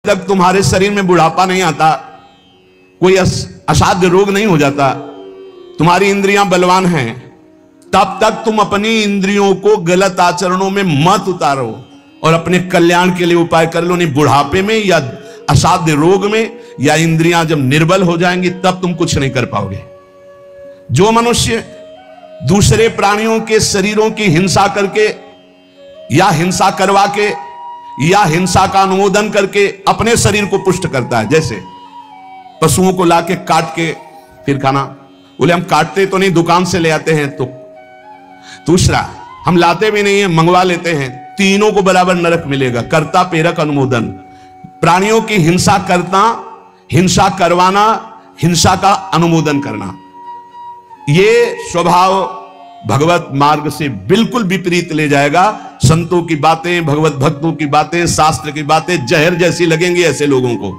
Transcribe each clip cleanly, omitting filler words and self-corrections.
तक तुम्हारे शरीर में बुढ़ापा नहीं आता, कोई असाध्य रोग नहीं हो जाता, तुम्हारी इंद्रियां बलवान हैं, तब तक तुम अपनी इंद्रियों को गलत आचरणों में मत उतारो और अपने कल्याण के लिए उपाय कर लो। नहीं बुढ़ापे में या असाध्य रोग में या इंद्रियां जब निर्बल हो जाएंगी तब तुम कुछ नहीं कर पाओगे। जो मनुष्य दूसरे प्राणियों के शरीरों की हिंसा करके या हिंसा करवा के या हिंसा का अनुमोदन करके अपने शरीर को पुष्ट करता है, जैसे पशुओं को लाके काट के फिर खाना, बोले हम काटते तो नहीं, दुकान से ले आते हैं। तो दूसरा, हम लाते भी नहीं है, मंगवा लेते हैं। तीनों को बराबर नरक मिलेगा। कर्ता प्रेरक अनुमोदन, प्राणियों की हिंसा करना, हिंसा करवाना, हिंसा का अनुमोदन करना, ये स्वभाव भगवत मार्ग से बिल्कुल विपरीत ले जाएगा। संतों की बातें, भगवत भक्तों की बातें, शास्त्र की बातें जहर जैसी लगेंगी ऐसे लोगों को,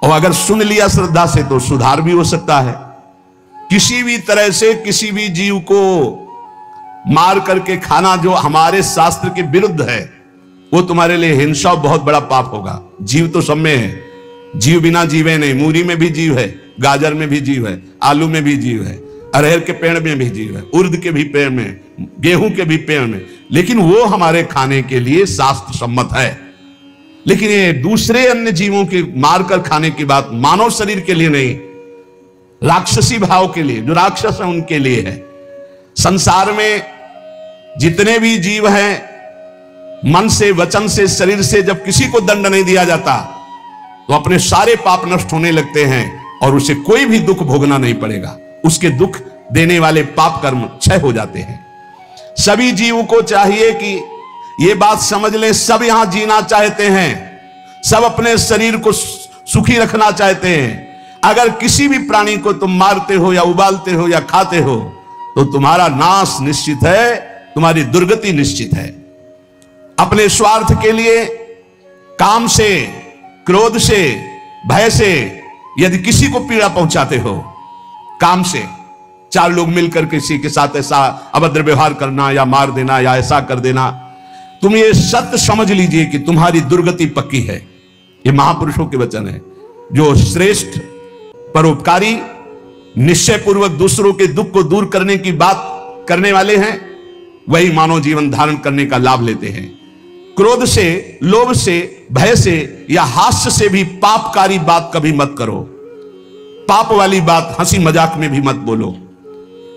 और अगर सुन लिया श्रद्धा से तो सुधार भी हो सकता है। किसी भी तरह से किसी भी जीव को मार करके खाना जो हमारे शास्त्र के विरुद्ध है, वो तुम्हारे लिए हिंसा बहुत बड़ा पाप होगा। जीव तो सब में है, जीव बिना जीवे नहीं। मूली में भी जीव है, गाजर में भी जीव है, आलू में भी जीव है, अरहर के पेड़ में भी जीव है, उर्द के भी पेड़ में, गेहूं के भी पेड़ में, लेकिन वो हमारे खाने के लिए शास्त्र सम्मत है। लेकिन ये दूसरे अन्य जीवों के मारकर खाने की बात मानव शरीर के लिए नहीं, राक्षसी भाव के लिए, जो राक्षस है उनके लिए है। संसार में जितने भी जीव हैं, मन से, वचन से, शरीर से जब किसी को दंड नहीं दिया जाता तो अपने सारे पाप नष्ट होने लगते हैं और उसे कोई भी दुख भोगना नहीं पड़ेगा। उसके दुख देने वाले पाप कर्म क्षय हो जाते हैं। सभी जीवों को चाहिए कि ये बात समझ लें, सब यहां जीना चाहते हैं, सब अपने शरीर को सुखी रखना चाहते हैं। अगर किसी भी प्राणी को तुम मारते हो या उबालते हो या खाते हो तो तुम्हारा नाश निश्चित है, तुम्हारी दुर्गति निश्चित है। अपने स्वार्थ के लिए काम से, क्रोध से, भय से यदि किसी को पीड़ा पहुंचाते हो, काम से चार लोग मिलकर किसी के साथ ऐसा अभद्र व्यवहार करना या मार देना या ऐसा कर देना, तुम ये सत्य समझ लीजिए कि तुम्हारी दुर्गति पक्की है। ये महापुरुषों के वचन है। जो श्रेष्ठ परोपकारी, निश्चय पूर्वक दूसरों के दुख को दूर करने की बात करने वाले हैं, वही मानव जीवन धारण करने का लाभ लेते हैं। क्रोध से, लोभ से, भय से या हास्य से भी पापकारी बात कभी मत करो। पाप वाली बात हंसी मजाक में भी मत बोलो।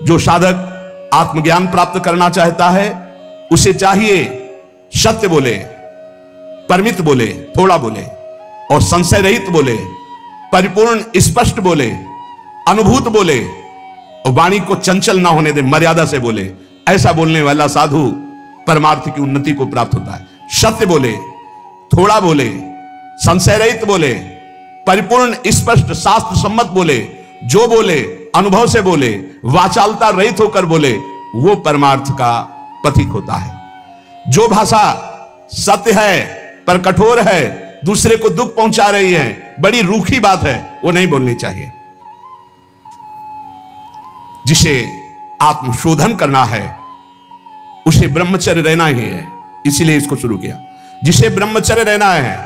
जो साधक आत्मज्ञान प्राप्त करना चाहता है उसे चाहिए सत्य बोले, परमित बोले, थोड़ा बोले और संशय रहित बोले, परिपूर्ण स्पष्ट बोले, अनुभूत बोले और वाणी को चंचल ना होने दे, मर्यादा से बोले। ऐसा बोलने वाला साधु परमार्थ की उन्नति को प्राप्त होता है। सत्य बोले, थोड़ा बोले, संशय रहित बोले, परिपूर्ण स्पष्ट शास्त्र सम्मत बोले, जो बोले अनुभव से बोले, वाचालता रहित होकर बोले, वो परमार्थ का पथिक होता है। जो भाषा सत्य है पर कठोर है, दूसरे को दुख पहुंचा रही है, बड़ी रूखी बात है, वो नहीं बोलनी चाहिए। जिसे आत्मशोधन करना है उसे ब्रह्मचर्य रहना ही है, इसीलिए इसको शुरू किया। जिसे ब्रह्मचर्य रहना है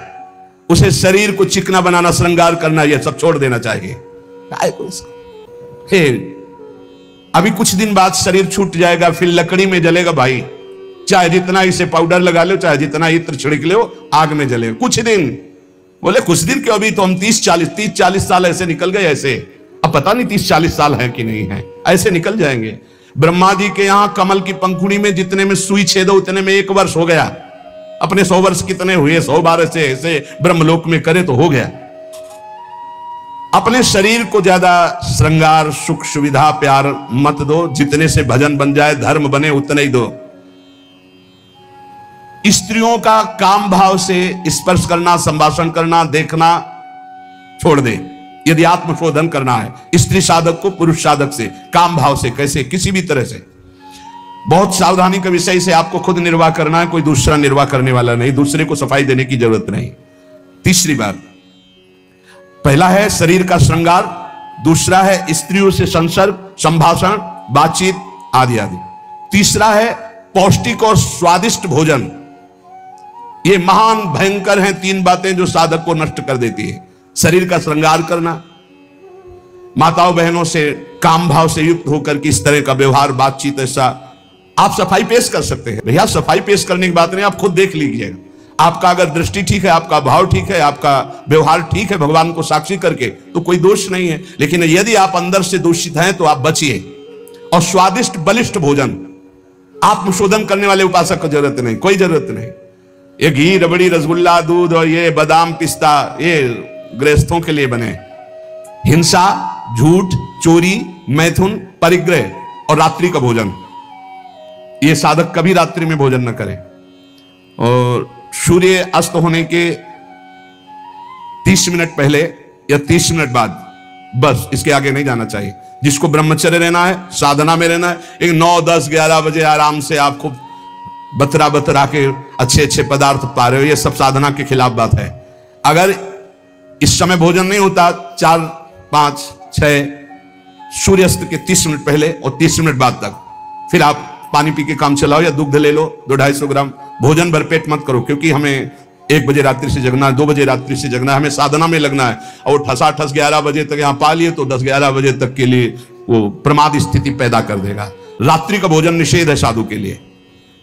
उसे शरीर को चिकना बनाना, श्रृंगार करना, यह सब छोड़ देना चाहिए। अभी कुछ दिन बाद शरीर छूट जाएगा, फिर लकड़ी में जलेगा भाई। चाहे जितना इसे पाउडर लगा लो, चाहे जितना इत्र छिड़क लो, आग में जलेगा कुछ दिन। बोले कुछ दिन क्यों, अभी तो हम 30-40 साल ऐसे निकल गए। ऐसे अब पता नहीं 30-40 साल है कि नहीं है, ऐसे निकल जाएंगे। ब्रह्मा जी के यहां कमल की पंखुड़ी में जितने में सुई छेदो उतने में 1 वर्ष हो गया। अपने 100 वर्ष कितने हुए, 100 बार ऐसे ब्रह्मलोक में करे तो हो गया। अपने शरीर को ज्यादा श्रृंगार, सुख, सुविधा, प्यार मत दो। जितने से भजन बन जाए, धर्म बने, उतने ही दो। स्त्रियों का काम भाव से स्पर्श करना, संभाषण करना, देखना छोड़ दे। यदि आत्मशोधन करना है स्त्री साधक को पुरुष साधक से, काम भाव से, कैसे, किसी भी तरह से, बहुत सावधानी का विषय से आपको खुद निर्वाह करना है, कोई दूसरा निर्वाह करने वाला नहीं, दूसरे को सफाई देने की जरूरत नहीं। तीसरी बात, पहला है शरीर का श्रृंगार, दूसरा है स्त्रियों से संसर्ग, संभाषण, बातचीत आदि आदि। तीसरा है पौष्टिक और स्वादिष्ट भोजन। ये महान भयंकर हैं 3 बातें जो साधक को नष्ट कर देती है। शरीर का श्रृंगार करना, माताओं बहनों से काम भाव से युक्त होकर के इस तरह का व्यवहार, बातचीत, ऐसा आप सफाई पेश कर सकते हैं। भैया सफाई पेश करने की बात नहीं, आप खुद देख लीजिएगा। आपका अगर दृष्टि ठीक है, आपका भाव ठीक है, आपका व्यवहार ठीक है भगवान को साक्षी करके, तो कोई दोष नहीं है। लेकिन यदि आप अंदर से दूषित हैं तो आप बचिए। और स्वादिष्ट बलिष्ठ भोजन, आत्मशोधन करने वाले उपासक को जरूरत नहीं, कोई जरूरत नहीं। ये घी, रबड़ी, रसगुल्ला, दूध और ये बादाम, पिस्ता, ये गृहस्थों के लिए बने। हिंसा, झूठ, चोरी, मैथुन, परिग्रह और रात्रि का भोजन, ये साधक कभी रात्रि में भोजन न करे। और सूर्य अस्त होने के 30 मिनट पहले या 30 मिनट बाद, बस इसके आगे नहीं जाना चाहिए। जिसको ब्रह्मचर्य रहना है, साधना में रहना है, एक 9, 10, 11 बजे आराम से आप खूब बतरा बतरा के अच्छे अच्छे पदार्थ पा रहे हो, ये सब साधना के खिलाफ बात है। अगर इस समय भोजन नहीं होता, 4, 5, 6 सूर्यास्त के 30 मिनट पहले और 30 मिनट बाद तक, फिर आप पानी पी के काम चलाओ या दुग्ध ले लो 200-250 ग्राम। भोजन भरपेट मत करो, क्योंकि हमें 1 बजे रात्रि से जगना है, 2 बजे रात्रि से जगना है, हमें साधना में लगना है। और ठसाठस 11 बजे तक यहाँ पा लिए तो 10-11 बजे तक के लिए वो प्रमाद स्थिति पैदा कर देगा। रात्रि का भोजन निषेध है साधु के लिए,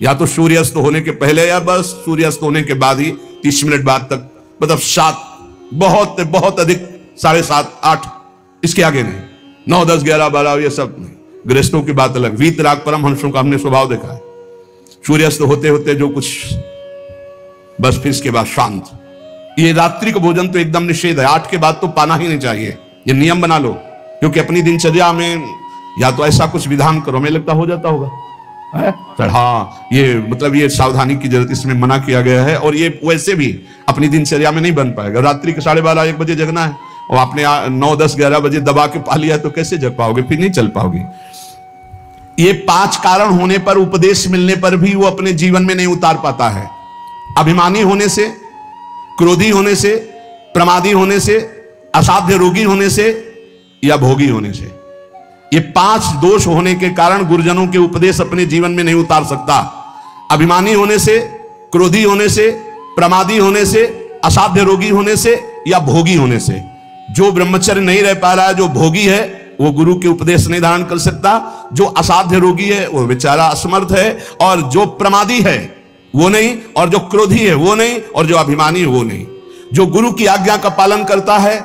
या तो सूर्यास्त होने के पहले या बस सूर्यास्त होने के बाद ही 30 मिनट बाद तक, मतलब 7, बहुत बहुत अधिक 7:30, 8, इसके आगे नहीं। 9, 10, 11, 12 ये सब नहीं। गृहस्थों की बात अलग। वीतराग परमहंसों का हमने स्वभाव देखा है, सूर्यास्त होते होते जो कुछ, बस फिर इसके बाद शांत। ये रात्रि का भोजन तो एकदम निषेध है। 8 के बाद तो पाना ही नहीं चाहिए, ये नियम बना लो। क्योंकि अपनी दिनचर्या में या तो ऐसा कुछ विधान करो, हमें लगता हो जाता होगा हाँ, ये मतलब ये सावधानी की जरूरत, इसमें मना किया गया है। और ये वैसे भी अपनी दिनचर्या में नहीं बन पाएगा। रात्रि के 12:30, 1 बजे जगना है और आपने 9, 10, 11 बजे दबा के पा लिया तो कैसे जग पाओगे, फिर नहीं चल पाओगे। ये 5 कारण होने पर, उपदेश मिलने पर भी वो अपने जीवन में नहीं उतार पाता है। अभिमानी होने से, क्रोधी होने से, प्रमादी होने से, असाध्य रोगी होने से या भोगी होने से, ये 5 दोष होने के कारण गुरुजनों के उपदेश अपने जीवन में नहीं उतार सकता। अभिमानी होने से, क्रोधी होने से, प्रमादी होने से, असाध्य रोगी होने से या भोगी होने से। जो ब्रह्मचर्य नहीं रह पा रहा है, जो भोगी है, वो गुरु के उपदेश नहीं धारण कर सकता। जो असाध्य रोगी है वो बेचारा असमर्थ है, और जो प्रमादी है वो नहीं, और जो क्रोधी है वो नहीं, और जो अभिमानी है वो नहीं। जो गुरु की आज्ञा का पालन करता है,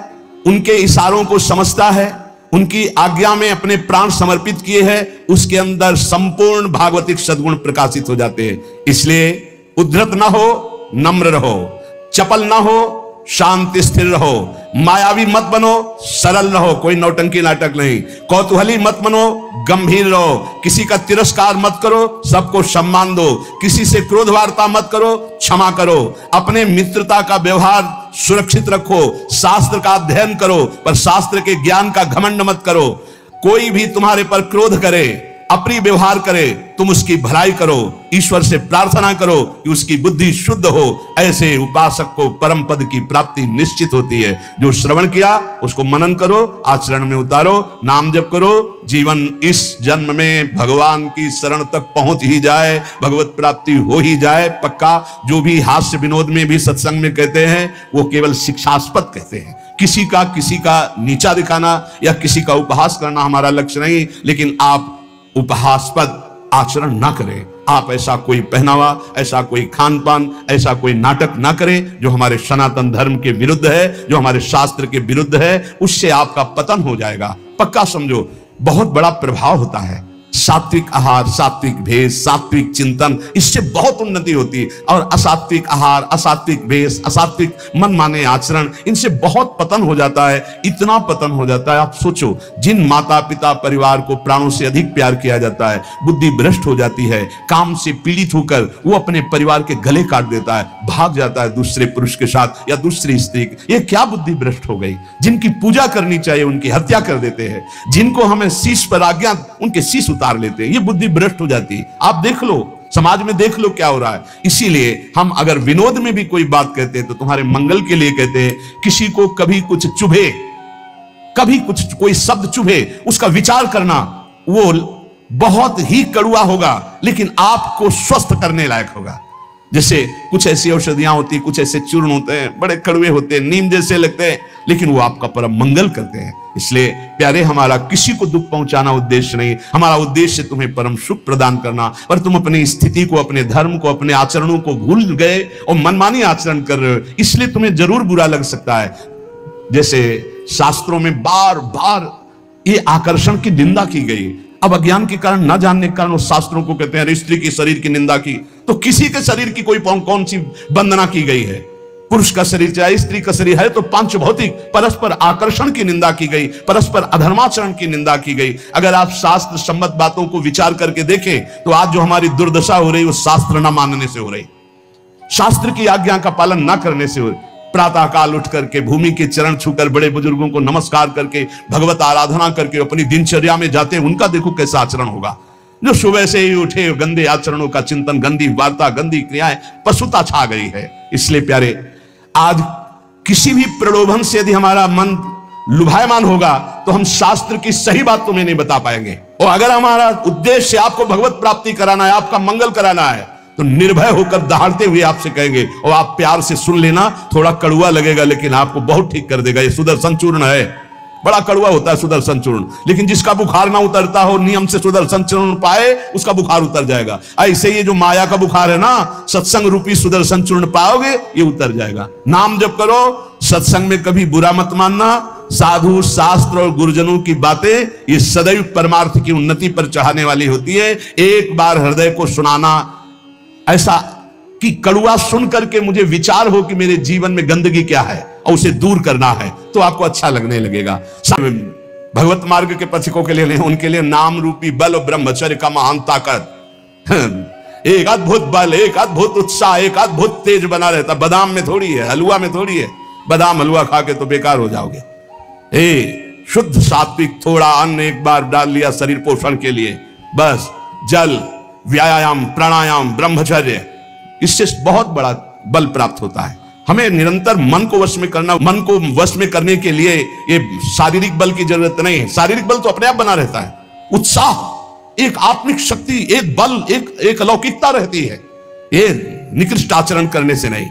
उनके इशारों को समझता है, उनकी आज्ञा में अपने प्राण समर्पित किए हैं, उसके अंदर संपूर्ण भागवतिक सद्गुण प्रकाशित हो जाते हैं। इसलिए उद्धत ना हो, नम्र रहो, चपल ना हो, शांति स्थिर रहो, मायावी मत बनो, सरल रहो, कोई नौटंकी नाटक नहीं, कौतूहली मत बनो, गंभीर रहो, किसी का तिरस्कार मत करो, सबको सम्मान दो, किसी से क्रोध वार्ता मत करो, क्षमा करो, अपने मित्रता का व्यवहार सुरक्षित रखो, शास्त्र का अध्ययन करो, पर शास्त्र के ज्ञान का घमंड मत करो। कोई भी तुम्हारे पर क्रोध करे, अप्रिय व्यवहार करे, तुम उसकी भलाई करो, ईश्वर से प्रार्थना करो कि उसकी बुद्धि शुद्ध हो। ऐसे उपासक को परम पद की प्राप्ति निश्चित होती है। जो श्रवण किया उसको मनन करो, आचरण में उतारो, नाम जप करो, जीवन इस जन्म में भगवान की शरण तक पहुंच ही जाए, भगवत प्राप्ति हो ही जाए पक्का। जो भी हास्य विनोद में भी सत्संग में कहते हैं वो केवल शिक्षास्पद कहते हैं। किसी का नीचा दिखाना या किसी का उपहास करना हमारा लक्ष्य नहीं, लेकिन आप उपहासपद आचरण ना करें। आप ऐसा कोई पहनावा, ऐसा कोई खान पान, ऐसा कोई नाटक ना करें जो हमारे सनातन धर्म के विरुद्ध है, जो हमारे शास्त्र के विरुद्ध है। उससे आपका पतन हो जाएगा, पक्का समझो। बहुत बड़ा प्रभाव होता है सात्विक आहार, सात्विक भेष, सात्विक चिंतन, इससे बहुत उन्नति होती है। और असात्विक आहार, असात्विक भेष, असात्विक मनमाने आचरण, इनसे बहुत पतन हो जाता है। इतना पतन हो जाता है, आप सोचो, जिन माता पिता परिवार को प्राणों से अधिक प्यार किया जाता है, बुद्धि भ्रष्ट हो जाती है, काम से पीड़ित होकर वो अपने परिवार के गले काट देता है, भाग जाता है दूसरे पुरुष के साथ या दूसरी स्त्री। ये क्या बुद्धि भ्रष्ट हो गई? जिनकी पूजा करनी चाहिए उनकी हत्या कर देते हैं, जिनको हमें शीश पर आज्ञा, उनके शीश उतार लेते हैं। ये बुद्धि भ्रष्ट हो जाती है। आप देख लो, समाज में देख लो क्या हो रहा है। इसीलिए हम अगर विनोद में भी कोई बात कहते हैं तो तुम्हारे मंगल के लिए कहते हैं। किसी को कभी कुछ चुभे, कभी कुछ कोई शब्द चुभे, उसका विचार करना वो बहुत ही कड़वा होगा, लेकिन आपको स्वस्थ करने लायक होगा। जैसे कुछ ऐसी औषधियां होती, कुछ ऐसे चूर्ण होते हैं, बड़े कड़वे होते हैं, नीम जैसे लगते हैं, लेकिन वो आपका परम मंगल करते हैं। इसलिए प्यारे, हमारा किसी को दुख पहुंचाना उद्देश्य नहीं, हमारा उद्देश्य तुम्हें परम सुख प्रदान करना। पर तुम अपनी स्थिति को, अपने धर्म को, अपने आचरणों को भूल गए और मनमानी आचरण कर रहे हो, इसलिए तुम्हें जरूर बुरा लग सकता है। जैसे शास्त्रों में बार बार ये आकर्षण की निंदा की गई। अब अज्ञान के कारण, न जानने के कारण उस शास्त्रों को कहते हैं, स्त्री की शरीर की निंदा की, तो किसी के शरीर की कोई कौन सी वंदना की गई है? पुरुष का शरीर चाहे स्त्री का शरीर है, तो पंच भौतिक परस्पर आकर्षण की निंदा की गई, परस्पर अधर्माचरण की निंदा की गई। अगर आप शास्त्र सम्मत बातों को विचार करके देखें तो आज जो हमारी दुर्दशा हो रही है वो शास्त्र न मानने से हो रही, शास्त्र की आज्ञा का पालन न करने से हो रही। प्रातः काल उठ करके भूमि के चरण छूकर बड़े बुजुर्गों को नमस्कार करके भगवत आराधना करके अपनी दिनचर्या में जाते हैं, उनका देखो कैसा आचरण होगा। जो सुबह से ही उठे गंदे आचरणों का चिंतन, गंदी वार्ता, गंदी क्रियाएं, पशुता छा गई है। इसलिए प्यारे, आज किसी भी प्रलोभन से यदि हमारा मन लुभायमान होगा तो हम शास्त्र की सही बात तुम्हें नहीं बता पाएंगे। और अगर हमारा उद्देश्य आपको भगवत प्राप्ति कराना है, आपका मंगल कराना है, तो निर्भय होकर दहाड़ते हुए आपसे कहेंगे, और आप प्यार से सुन लेना। थोड़ा कड़वा लगेगा लेकिन आपको बहुत ठीक कर देगा। ये सुदर्शन चूर्ण है, बड़ा कड़वा होता है सुदर्शन चूर्ण, लेकिन जिसका बुखार ना उतरता हो, नियम से सुदर्शन चूर्ण पाए, उसका बुखार उतर जाएगा। ऐसे ये जो माया का बुखार है ना, सत्संग रूपी सुदर्शन चूर्ण पाओगे, ये उतर जाएगा। नाम जप करो, सत्संग में कभी बुरा मत मानना। साधु शास्त्र और गुरुजनों की बातें ये सदैव परमार्थ की उन्नति पर चढ़ाने वाली होती है। एक बार हृदय को सुनाना, ऐसा कि कड़ुआ सुन करके मुझे विचार हो कि मेरे जीवन में गंदगी क्या है और उसे दूर करना है, तो आपको अच्छा लगने लगेगा। भगवत मार्ग के पथिकों के लिए नहीं, उनके लिए नाम रूपी बल और ब्रह्मचर्य का महान ताकत, एक अद्भुत बल, एक अद्भुत उत्साह, एक अद्भुत तेज बना रहता। बादाम में थोड़ी है, हलवा में थोड़ी है। बादाम हलवा खा के तो बेकार हो जाओगे। शुद्ध सात्विक थोड़ा अन्न एक बार डाल लिया शरीर पोषण के लिए, बस जल, व्यायाम, प्राणायाम, ब्रह्मचर्य, इससे बहुत बड़ा बल प्राप्त होता है। हमें निरंतर मन को वश में करना, मन को वश में करने के लिए ये शारीरिक बल की जरूरत नहीं है। शारीरिक बल तो अपने आप बना रहता है। उत्साह, एक आत्मिक शक्ति, एक बल, एक अलौकिकता रहती है, ये निकृष्ट आचरण करने से नहीं।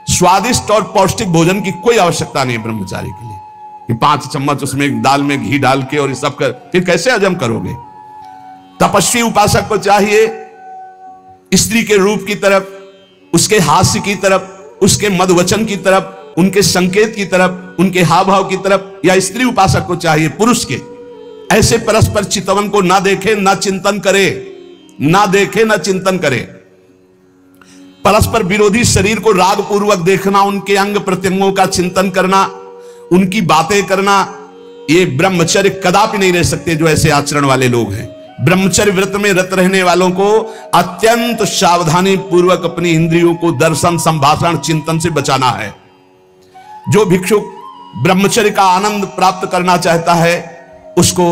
स्वादिष्ट और पौष्टिक भोजन की कोई आवश्यकता नहीं है ब्रह्मचारी के लिए कि 5 चम्मच उसमें दाल में घी डाल के और ये सब कर, फिर कैसे हजम करोगे? तपस्वी उपासक को चाहिए स्त्री के रूप की तरफ, उसके हास्य की तरफ, उसके मधुवचन की तरफ, उनके संकेत की तरफ, उनके हाव भाव की तरफ, या स्त्री उपासक को चाहिए पुरुष के ऐसे परस्पर चितवन को ना देखे, ना चिंतन करे, ना देखे, ना चिंतन करे। परस्पर विरोधी शरीर को राग पूर्वक देखना, उनके अंग प्रत्यंगों का चिंतन करना, उनकी बातें करना, ये ब्रह्मचर्य कदापि नहीं रह सकते जो ऐसे आचरण वाले लोग हैं। ब्रह्मचर्य व्रत में रत रहने वालों को अत्यंत सावधानी पूर्वक अपनी इंद्रियों को दर्शन, संभाषण, चिंतन से बचाना है। जो भिक्षुक ब्रह्मचर्य का आनंद प्राप्त करना चाहता है, उसको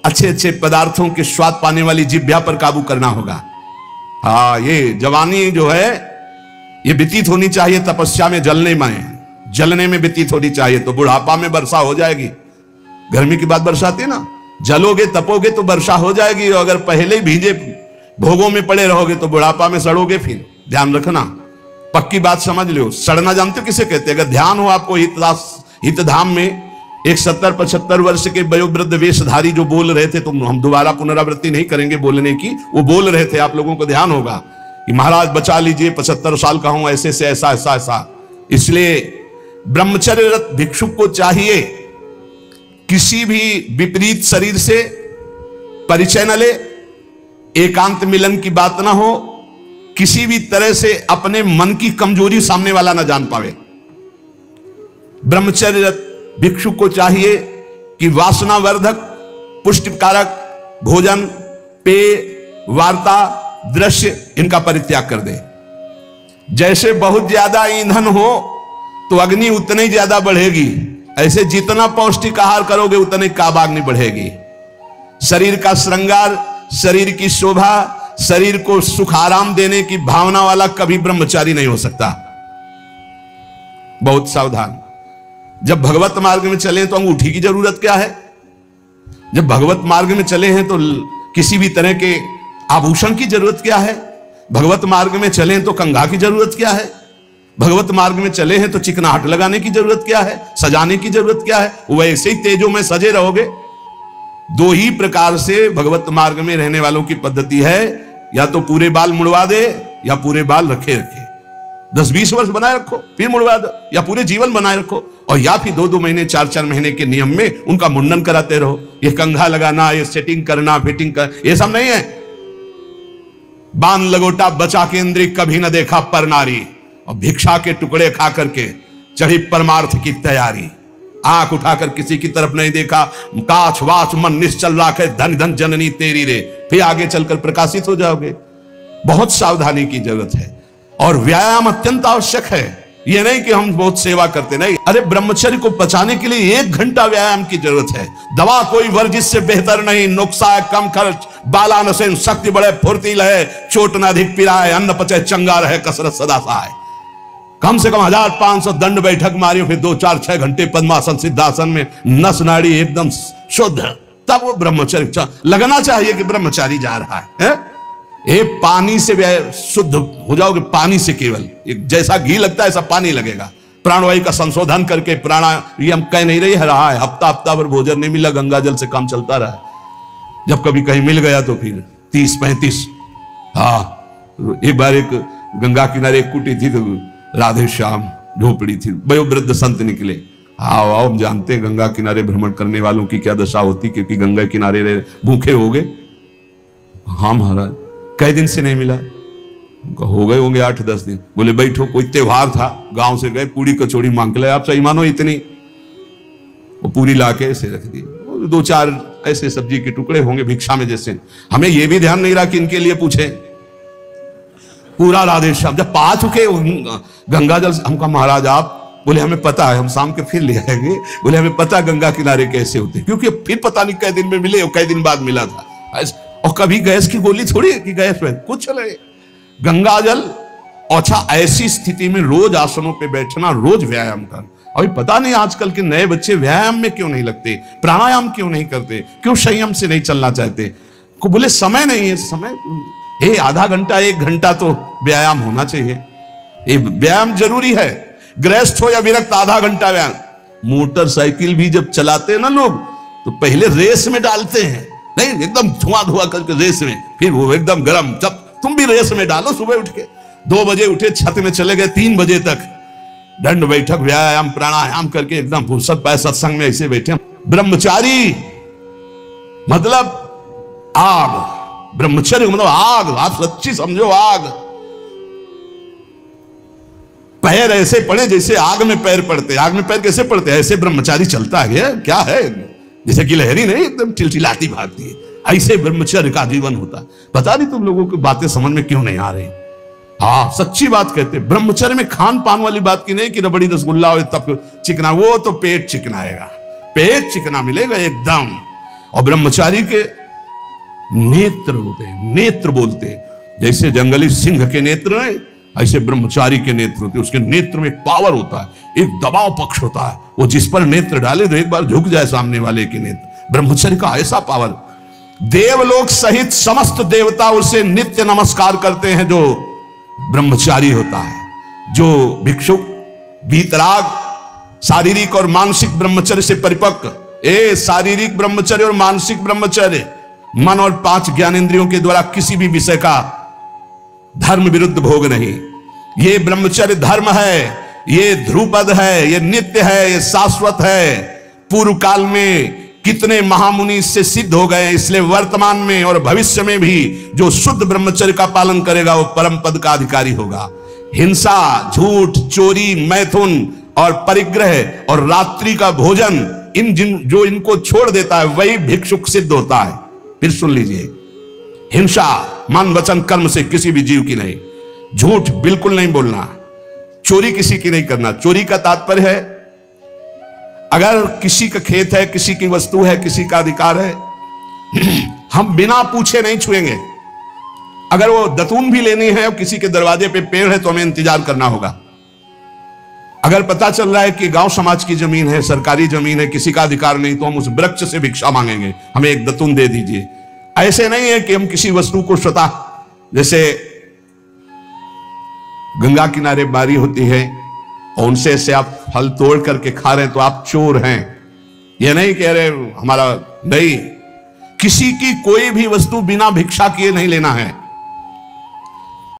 अच्छे अच्छे पदार्थों के स्वाद पाने वाली जिह्वा पर काबू करना होगा। हाँ, ये जवानी जो है ये व्यतीत होनी चाहिए तपस्या में, जलने में व्यतीत होनी चाहिए, तो बुढ़ापा में वर्षा हो जाएगी। गर्मी की बात वर्षा आती है ना, जलोगे तपोगे तो वर्षा हो जाएगी, और अगर पहले ही भीजे भोगों में पड़े रहोगे तो बुढ़ापा में सड़ोगे। फिर ध्यान रखना, पक्की बात समझ लो। सड़ना जानते हो किसे कहते हैं? अगर ध्यान हो आपको हितधाम में, एक 70-75 वर्ष के वयोवृद्ध वेशधारी जो बोल रहे थे, तो हम दोबारा पुनरावृत्ति नहीं करेंगे बोलने की, वो बोल रहे थे, आप लोगों को ध्यान होगा कि महाराज बचा लीजिए, 75 साल का हूं, ऐसे से ऐसा ऐसा ऐसा। इसलिए ब्रह्मचर्यरत भिक्षुक को चाहिए किसी भी विपरीत शरीर से परिचय न ले, एकांत मिलन की बात ना हो, किसी भी तरह से अपने मन की कमजोरी सामने वाला ना जान पावे। ब्रह्मचर्यरत भिक्षुक को चाहिए कि वासनावर्धक, पुष्टिकारक भोजन, पेय, वार्ता, दृश्य, इनका परित्याग कर दे। जैसे बहुत ज्यादा ईंधन हो तो अग्नि उतनी ज्यादा बढ़ेगी, ऐसे जितना पौष्टिक आहार करोगे उतने काबाग्नि बढ़ेगी। शरीर का श्रृंगार, शरीर की शोभा, शरीर को सुख आराम देने की भावना वाला कभी ब्रह्मचारी नहीं हो सकता। बहुत सावधान। जब भगवत मार्ग में चले तो अंगूठी की जरूरत क्या है? जब भगवत मार्ग में चले हैं तो किसी भी तरह के आभूषण की जरूरत क्या है? भगवत मार्ग में चले तो कंघा की जरूरत क्या है? भगवत मार्ग में चले हैं तो चिकनाहट लगाने की जरूरत क्या है? सजाने की जरूरत क्या है? वैसे ही तेजो में सजे रहोगे। दो ही प्रकार से भगवत मार्ग में रहने वालों की पद्धति है, या तो पूरे बाल मुड़वा दे या पूरे बाल रखे 10-20 वर्ष बनाए रखो फिर मुड़वा दो, या पूरे जीवन बनाए रखो, और या फिर 2-2 महीने 4-4 महीने के नियम में उनका मुंडन कराते रहो। ये कंघा लगाना, ये सेटिंग करना, फिटिंग कर, ये सब नहीं है। बांध लगोटा बचा के इंद्री कभी न देखा पर नारी, और भिक्षा के टुकड़े खा करके चढ़ी परमार्थ की तैयारी। आंख उठाकर किसी की तरफ नहीं देखा, काछ वाच मन निश्चल राखे, धन धन जननी तेरी रे, फिर आगे चलकर प्रकाशित हो जाओगे। बहुत सावधानी की जरूरत है और व्यायाम अत्यंत आवश्यक है। ये नहीं कि हम बहुत सेवा करते, नहीं। अरे ब्रह्मचर्य को बचाने के लिए 1 घंटा व्यायाम की जरूरत है। दवा कोई वर्जिश से बेहतर नहीं, नुक्सा है कम खर्च, बाला नसेन शक्ति बढ़े फुर्ती लहे, चोट न अधिक पिराए, अन्न पचे चंगा रहे, कसरत सदा सहाय। कम से कम 1500 दंड बैठक मारियो, फिर 2-4-6 घंटे पद्मासन सिद्धासन में नस नाड़ी एकदम शुद्ध, तब वो ब्रह्मचर्य लगना चाहिए कि ब्रह्मचारी जा रहा है। ये पानी से शुद्ध हो जाओगे, पानी से केवल जैसा घी लगता है ऐसा पानी लगेगा। प्राणवायु का संशोधन करके प्राणायाम कह नहीं रहा है, हफ्ता भर भोजन नहीं मिला, गंगा जल से काम चलता रहा है। जब कभी कहीं मिल गया तो फिर 30-35। हाँ, एक बार एक गंगा किनारे एक कुटी थी, तो राधे श्याम झोपड़ी थी, वयोवृद्ध संत निकले। आओ हम जानते हैं गंगा किनारे भ्रमण करने वालों की क्या दशा होती, क्योंकि गंगा किनारे भूखे हो गए। हाँ महाराज, कई दिन से नहीं मिला? हो गए होंगे 8-10 दिन। बोले बैठो, कोई त्योहार था, गांव से गए, पूरी कचौड़ी मांग ले, आप सही मानो इतनी, वो पूरी लाके ऐसे रख दी। 2-4 ऐसे सब्जी के टुकड़े होंगे भिक्षा में जैसे। हमें यह भी ध्यान नहीं रहा कि इनके लिए पूछे। पूरा राधे श्याम जब पा चुके गंगा जल, हमका महाराज आप, बोले हमें पता है, हम शाम के फिर ले आएंगे। बोले हमें पता गंगा किनारे कैसे होते, क्योंकि फिर पता नहीं कई दिन में मिले और कई दिन बाद मिला था। और कभी गैस की गोली थोड़ी है कि गैस में कुछ चले, गंगा जल। अच्छा, ऐसी स्थिति में रोज आसनों पे बैठना, रोज व्यायाम करना। अभी पता नहीं आजकल के नए बच्चे व्यायाम में क्यों नहीं लगते, प्राणायाम क्यों नहीं करते, क्यों संयम से नहीं चलना चाहते? को बोले समय नहीं है। समय आधा घंटा 1 घंटा तो व्यायाम होना चाहिए। ये व्यायाम जरूरी है, गृहस्थ हो या विरक्त, आधा घंटा व्यायाम। मोटरसाइकिल भी जब चलाते हैं ना लोग, तो पहले रेस में डालते हैं, नहीं एकदम धुआं करके रेस में, फिर वो एकदम गर्म। जब तुम भी रेस में डालो, सुबह उठ के 2 बजे उठे, छत में चले गए, 3 बजे तक दंड बैठक व्यायाम प्राणायाम करके एकदम फुर्सत पाए, सत्संग में ऐसे बैठे। ब्रह्मचारी मतलब आग, ब्रह्मचर्य मतलब आग, आप सच्ची समझो आग। पैर ऐसे पड़े जैसे आग में पैर पड़ते। आग में पैर कैसे पड़ते? ऐसे ब्रह्मचारी चलता है, क्या है, जैसे कि लहरी नहीं एकदम चिलचिलाती भागती है, ऐसे ब्रह्मचर्य का जीवन होता। पता नहीं तुम लोगों की बातें समझ में क्यों नहीं आ रही। हाँ, सच्ची बात कहते, ब्रह्मचर्य में खान पान वाली बात की नहीं कि रबड़ी रसगुल्ला हो तब चिकना, वो तो पेट चिकनाएगा, पेट चिकना मिलेगा एकदम। और ब्रह्मचारी के नेत्र होते हैं, नेत्र बोलते हैं, जैसे जंगली सिंह के नेत्र है, ऐसे ब्रह्मचारी के नेत्र होते हैं। उसके नेत्र में एक पावर होता है, एक दबाव पक्ष होता है, वो जिस पर नेत्र डाले तो एक बार झुक जाए सामने वाले के नेत्र। ब्रह्मचर्य का ऐसा पावर, देवलोक सहित समस्त देवता उसे नित्य नमस्कार करते हैं जो ब्रह्मचारी होता है। जो भिक्षुक वीतराग शारीरिक और मानसिक ब्रह्मचर्य से परिपक्व, शारीरिक ब्रह्मचर्य और मानसिक ब्रह्मचर्य, मन और 5 ज्ञानेंद्रियों के द्वारा किसी भी विषय का धर्म विरुद्ध भोग नहीं, ये ब्रह्मचर्य धर्म है, ये ध्रुपद है, ये नित्य है, ये शाश्वत है। पूर्व काल में कितने महामुनि इससे सिद्ध हो गए, इसलिए वर्तमान में और भविष्य में भी जो शुद्ध ब्रह्मचर्य का पालन करेगा वो परम पद का अधिकारी होगा। हिंसा, झूठ, चोरी, मैथुन और परिग्रह और रात्रि का भोजन, जो इनको छोड़ देता है वही भिक्षुक सिद्ध होता है। फिर सुन लीजिए, हिंसा मन वचन कर्म से किसी भी जीव की नहीं, झूठ बिल्कुल नहीं बोलना, चोरी किसी की नहीं करना। चोरी का तात्पर्य है अगर किसी का खेत है, किसी की वस्तु है, किसी का अधिकार है, हम बिना पूछे नहीं छुएंगे। अगर वो दतून भी लेनी है और किसी के दरवाजे पे पेड़ है तो हमें इंतजार करना होगा। अगर पता चल रहा है कि गांव समाज की जमीन है, सरकारी जमीन है, किसी का अधिकार नहीं, तो हम उस वृक्ष से भिक्षा मांगेंगे, हमें एक दतून दे दीजिए। ऐसे नहीं है कि हम किसी वस्तु को स्वतः, जैसे गंगा किनारे बारी होती है और उनसे से आप फल तोड़ करके खा रहे हैं तो आप चोर हैं। ये नहीं कह रहे हमारा, नहीं, किसी की कोई भी वस्तु बिना भिक्षा किए नहीं लेना है।